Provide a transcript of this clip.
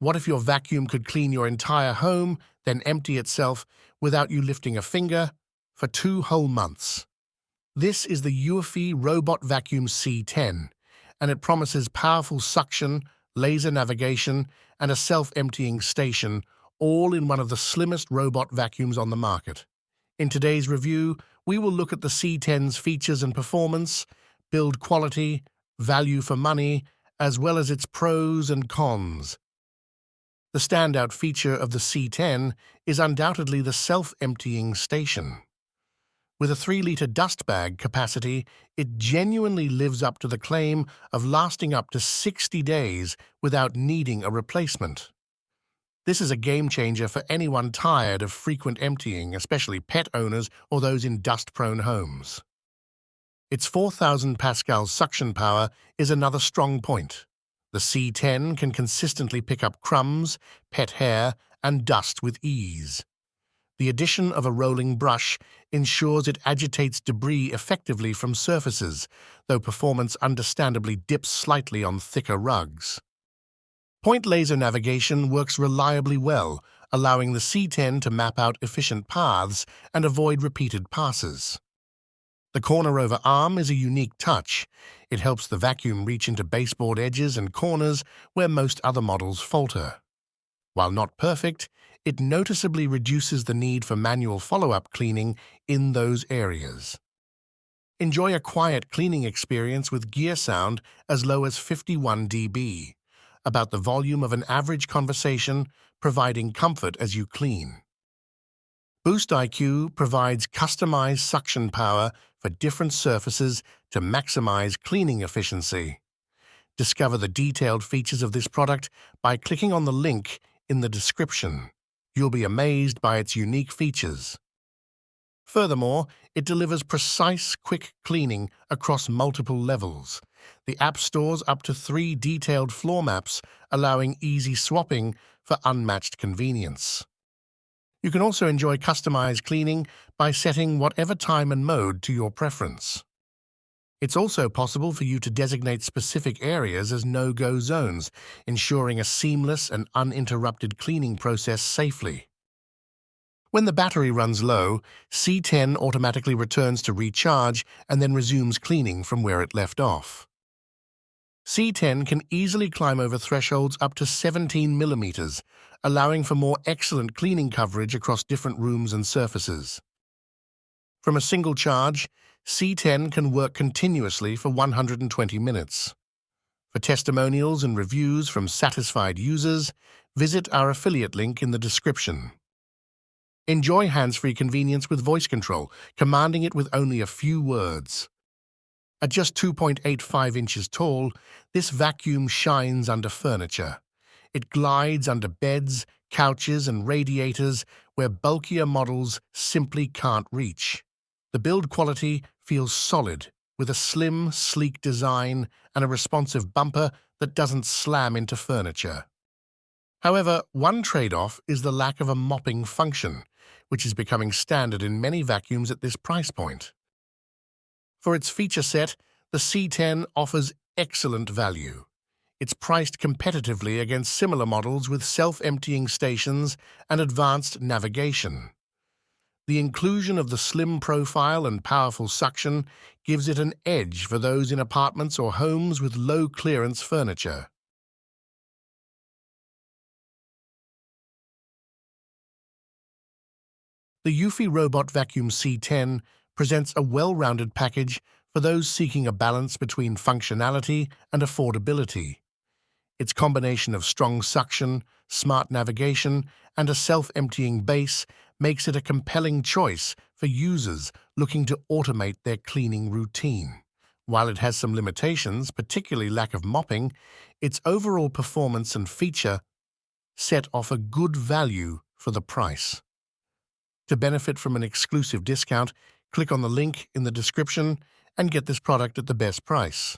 What if your vacuum could clean your entire home, then empty itself without you lifting a finger for 2 whole months? This is the eufy Robot Vacuum C10, and it promises powerful suction, laser navigation, and a self-emptying station, all in one of the slimmest robot vacuums on the market. In today's review, we will look at the C10's features and performance, build quality, value for money, as well as its pros and cons. The standout feature of the C10 is undoubtedly the self-emptying station. With a 3-liter dust bag capacity, it genuinely lives up to the claim of lasting up to 60 days without needing a replacement. This is a game-changer for anyone tired of frequent emptying, especially pet owners or those in dust-prone homes. Its 4,000 pascal suction power is another strong point. The C10 can consistently pick up crumbs, pet hair, and dust with ease. The addition of a rolling brush ensures it agitates debris effectively from surfaces, though performance understandably dips slightly on thicker rugs. Point laser navigation works reliably well, allowing the C10 to map out efficient paths and avoid repeated passes. The corner-over arm is a unique touch. It helps the vacuum reach into baseboard edges and corners where most other models falter. While not perfect, it noticeably reduces the need for manual follow-up cleaning in those areas. Enjoy a quiet cleaning experience with gear sound as low as 51 dB, about the volume of an average conversation, providing comfort as you clean. Boost IQ provides customized suction power for different surfaces to maximize cleaning efficiency. Discover the detailed features of this product by clicking on the link in the description. You'll be amazed by its unique features. Furthermore, it delivers precise, quick cleaning across multiple levels. The app stores up to 3 detailed floor maps, allowing easy swapping for unmatched convenience. You can also enjoy customized cleaning by setting whatever time and mode to your preference. It's also possible for you to designate specific areas as no-go zones, ensuring a seamless and uninterrupted cleaning process safely. When the battery runs low, C10 automatically returns to recharge and then resumes cleaning from where it left off. C10 can easily climb over thresholds up to 17 millimeters, allowing for more excellent cleaning coverage across different rooms and surfaces. From a single charge, C10 can work continuously for 120 minutes. For testimonials and reviews from satisfied users, visit our affiliate link in the description. Enjoy hands-free convenience with voice control, commanding it with only a few words. At just 2.85 inches tall, this vacuum shines under furniture. It glides under beds, couches, and radiators where bulkier models simply can't reach. The build quality feels solid, with a slim, sleek design and a responsive bumper that doesn't slam into furniture. However, one trade-off is the lack of a mopping function, which is becoming standard in many vacuums at this price point. For its feature set, the C10 offers excellent value. It's priced competitively against similar models with self-emptying stations and advanced navigation. The inclusion of the slim profile and powerful suction gives it an edge for those in apartments or homes with low-clearance furniture. The eufy Robot Vacuum C10 presents a well-rounded package for those seeking a balance between functionality and affordability. Its combination of strong suction, smart navigation, and a self-emptying base makes it a compelling choice for users looking to automate their cleaning routine. While it has some limitations, particularly lack of mopping, its overall performance and feature set offer good value for the price. To benefit from an exclusive discount, click on the link in the description and get this product at the best price.